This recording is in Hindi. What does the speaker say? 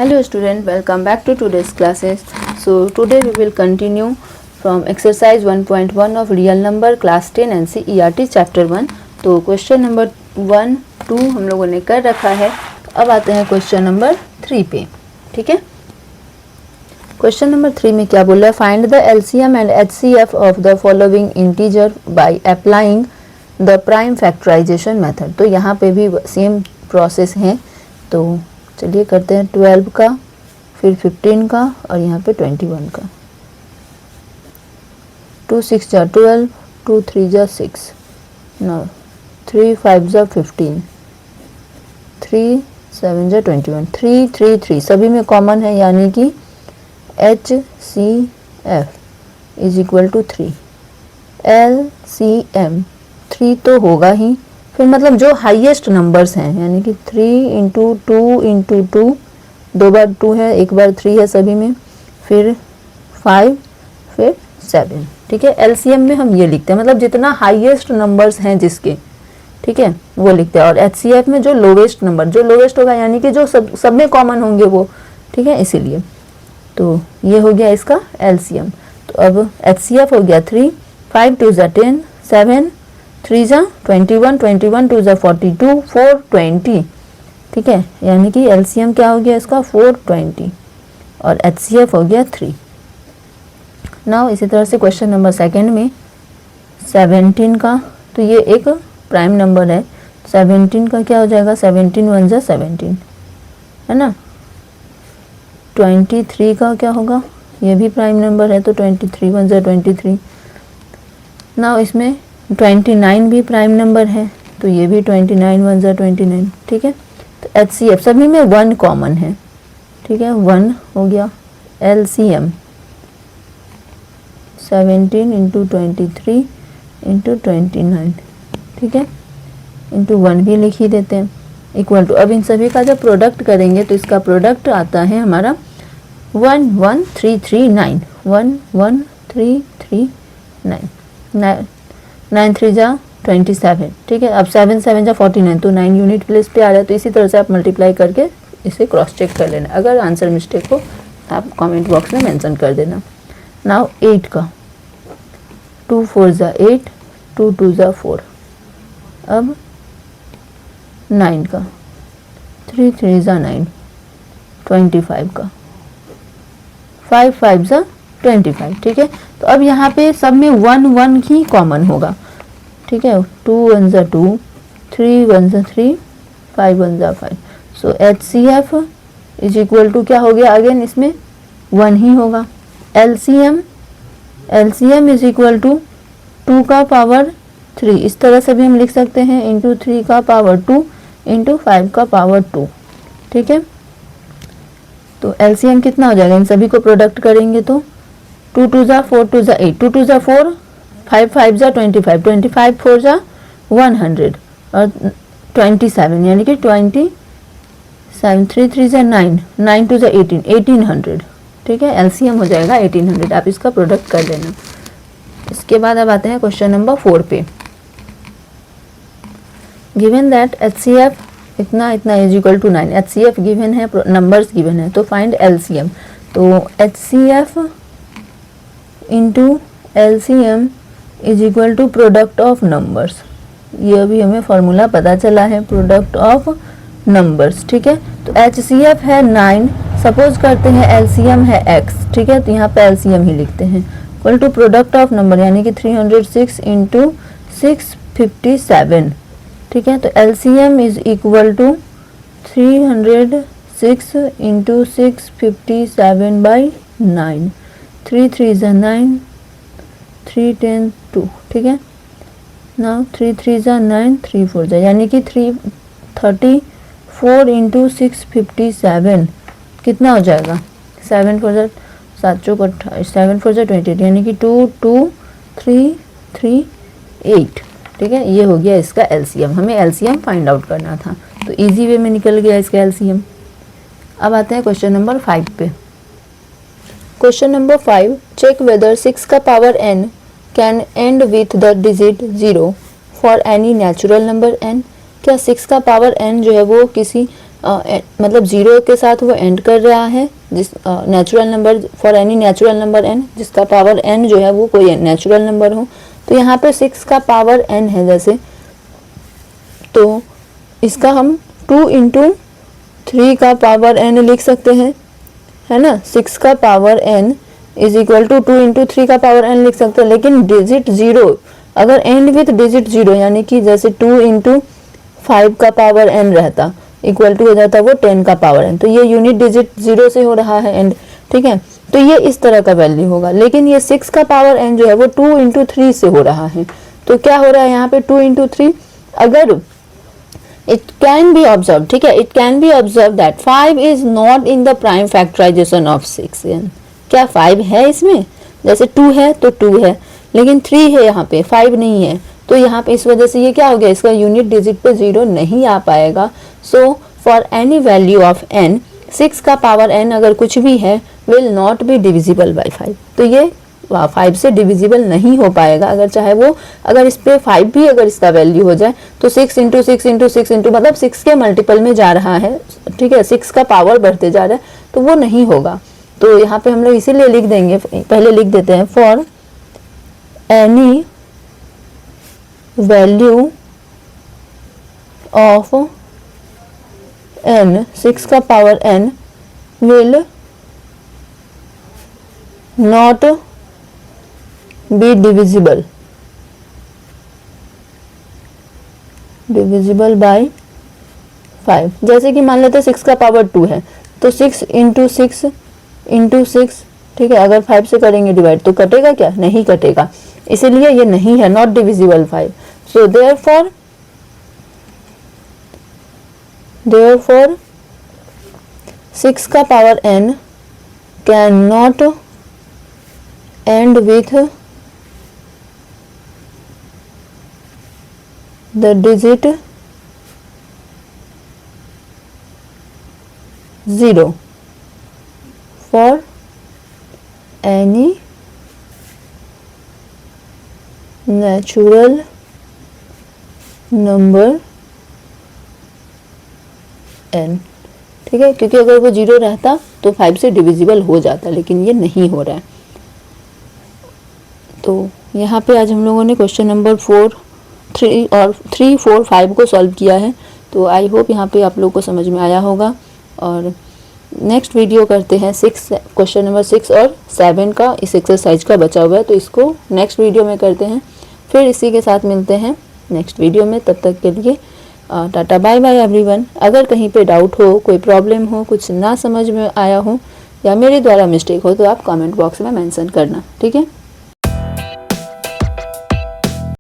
Hello student, welcome back to today's classes. So today we will continue from exercise 1.1 of real number class 10 NCERT chapter 1. तो क्वेश्चन नंबर 1, 2 हम लोगों ने कर रखा है. अब आते हैं क्वेश्चन नंबर 3 पे. ठीक है, क्वेश्चन नंबर 3 में क्या बोल रहा है? Find the LCM and HCF of the following integer by applying the prime factorisation method. तो यहाँ पे भी सेम प्रोसेस है. तो चलिए करते हैं 12 का, फिर 15 का और यहाँ पे 21 का. 2 6 जा 12, 2 3 जा 6, 3 5 जा 15, 3 7 जा 21, 3 3 3 सभी में कॉमन है, यानी कि HCF is equal to 3. LCM 3 तो होगा ही, फिर मतलब जो हाईएस्ट नंबर्स हैं, यानी कि 3 इंटू 2 इंटू 2, 2 बार 2 है, 1 बार 3 है सभी में, फिर 5, फिर 7. ठीक है, एलसीएम में हम ये लिखते हैं, मतलब जितना हाईएस्ट नंबर्स हैं जिसके, ठीक है, वो लिखते हैं. और एचसीएफ में जो लोवेस्ट नंबर, जो लोवेस्ट होगा यानी कि जो सब में कॉमन होंगे वो. ठीक है, इसीलिए तो ये हो गया इसका एलसीएम. तो अब एचसीएफ हो गया 3, 5 2 जा 10, 7 3 जा 21, 21 2 जा 42, 420. ठीक है, यानी कि एलसीएम क्या हो गया इसका 420 और एचसीएफ हो गया 3. नाउ इसी तरह से क्वेश्चन नंबर 2 में 17 का, तो ये एक प्राइम नंबर है. 17 का क्या हो जाएगा? 17 1 जा 17 है ना. 23 का क्या होगा? ये भी प्राइम नंबर है, तो 23 1 जा 23. नाउ इसमें 29 भी प्राइम नंबर है, तो ये भी 29 1 जा 29. ठीक है, तो एचसीएफ सभी में 1 कॉमन है. ठीक है, 1 हो गया. LCM 17 into 23 into 29. ठीक है, इंटू 1 भी लिख ही देते हैं, इक्वल टू. अब इन सभी का जब प्रोडक्ट करेंगे तो इसका प्रोडक्ट आता है हमारा 1 1 3 3 9, 1 1 3 3 9, 9 3 जा 27. ठीक है, अब 7 7 जा 49, तो 9 यूनिट प्लेस पे आ रहा है. तो इसी तरह से आप मल्टीप्लाई करके इसे क्रॉस चेक कर लेना. अगर आंसर मिस्टेक हो आप कमेंट बॉक्स में मेंशन कर देना. नाउ 8 का, 2 4 जा 8, 2 2 जा 4. अब 9 का, 3 3 जा 9, 25 का, 5 5 जा 25. ठीक है, तो अब यहाँ पे सब में 1 1 ही कॉमन होगा. ठीक है, 2 1 जा 2, 3 1 जा 3, 5 1 जा 5. सो एचसीएफ इज इक्वल टू क्या हो गया? अगेन इसमें 1 ही होगा. एलसीएम इज इक्वल टू 2 का पावर 3, इस तरह से भी हम लिख सकते हैं, इंटू 3 का पावर 2 इंटू 5 का पावर 2. ठीक है, तो एलसीएम कितना हो जाएगा? इन सभी को प्रोडक्ट करेंगे तो 2 2 जा 4, 2 जा 8, 2 2 जा 4, 5 5 जा 25, 25 4 जा 100 और 27, यानी कि 27, 3 3 जा 9, 9 2 जा 18, 1800. ठीक है, एलसीएम हो जाएगा 1800. आप इसका प्रोडक्ट कर लेना. इसके बाद अब आते हैं क्वेश्चन नंबर 4 पे. गिवन दैट एचसीएफ इतना इतना is equal to 9. HCF given है, नंबर्स गिवन है, तो फाइंड एलसीएम. तो HCF into LCM is equal to product of numbers. ये भी हमें फॉर्मूला पता चला है, प्रोडक्ट ऑफ नंबर्स. ठीक है, तो एचसीएफ है 9, सपोज करते हैं एलसीएम है x. ठीक है, तो यहाँ पे एलसीएम ही लिखते हैं, equal to product of number, यानी कि 306 इंटू 657. ठीक है, तो LCM is equal to 306 into 657 by 9. 3 3 जा 9, 3 10 2. ठीक है, नाउ 3 3 जा 9, 3 4 जा, यानी कि 334 इंटू 657 कितना हो जाएगा? 7 4 जा 7 चौक 28, 7 4 जा 28, यानी कि 2 2 3 3 8. ठीक है, ये हो गया इसका एलसीएम. हमें एलसीएम फाइंड आउट करना था, तो इजी वे में निकल गया इसका एलसीएम. अब आते हैं क्वेश्चन नंबर 5 पे. क्वेश्चन नंबर 5, चेक वेदर 6 का power n can and with the digit 0 for any natural number n. क्या 6 का पावर n जो है वो किसी मतलब 0 के साथ वो एंड कर रहा है, जिस natural number for any natural number n जिसका पावर n जो है वो कोई नेचुरल नंबर हो। तो यहाँ पे 6 का पावर n है जैसे, तो इसका हम 2 इंटू 3 का पावर n लिख सकते हैं, है ना। 6 का power n is equal to 2 into 3 का पावर n लिख सकते हैं, लेकिन डिजिट 0 अगर एंड विथ डिजिट 0 यानी कि जैसे 2 इंटू 5 का पावर n रहता इक्वल टू हो जाता वो 10 का पावर n, तो ये यूनिट डिजिट 0 से हो रहा है एंड, ठीक है। तो ये इस तरह का वैल्यू होगा, लेकिन ये 6 का पावर n जो है वो 2 इंटू 3 से हो रहा है। तो क्या हो रहा है यहाँ पे 2 इंटू 3, अगर इट कैन बी ऑब्जर्व, ठीक है, it can be observe that 5 is not in the prime factorisation of 6। क्या 5 है इसमें? जैसे 2 है तो 2 है, लेकिन 3 है यहाँ पे, 5 नहीं है। तो यहाँ पे इस वजह से ये क्या हो गया, इसका यूनिट डिजिट पे 0 नहीं आ पाएगा। So for any value of n 6 का पावर n अगर कुछ भी है will not be divisible by 5। तो ये 5 से डिविजिबल नहीं हो पाएगा, अगर चाहे वो अगर इस पे 5 भी अगर इसका वैल्यू हो जाए तो 6 इंटू 6 इंटू 6 इंटू मतलब 6 के मल्टीपल में जा रहा है, ठीक है, 6 का पावर बढ़ते जा रहा है, तो वो नहीं होगा। तो यहाँ पे हम लोग इसीलिए लिख देंगे, पहले लिख देते हैं for any value of n 6 का power n will not be divisible by 5। जैसे कि मान लेते हैं 6 का पावर 2 है, तो 6 इंटू 6 इंटू 6, ठीक है, अगर 5 से करेंगे डिवाइड तो कटेगा क्या? नहीं कटेगा, इसीलिए ये नहीं है, नॉट डिविजिबल 5। सो therefore 6 का power n can not and with the digit 0 for any natural number n, ठीक है, क्योंकि अगर वो 0 रहता तो 5 से डिविजिबल हो जाता, लेकिन ये नहीं हो रहा है। तो यहाँ पे आज हम लोगों ने क्वेश्चन नंबर 4, 3 और 3, 4, 5 को सॉल्व किया है। तो आई होप यहाँ पे आप लोग को समझ में आया होगा, और नेक्स्ट वीडियो करते हैं क्वेश्चन नंबर 6 और 7 का, इस एक्सरसाइज का बचा हुआ है, तो इसको नेक्स्ट वीडियो में करते हैं। फिर इसी के साथ मिलते हैं नेक्स्ट वीडियो में, तब तक के लिए टाटा बाय बाय एवरीवन। अगर कहीं पे डाउट हो, कोई प्रॉब्लम हो, कुछ ना समझ में आया हो या मेरे द्वारा मिस्टेक हो तो आप कमेंट बॉक्स में मेंशन करना, ठीक है।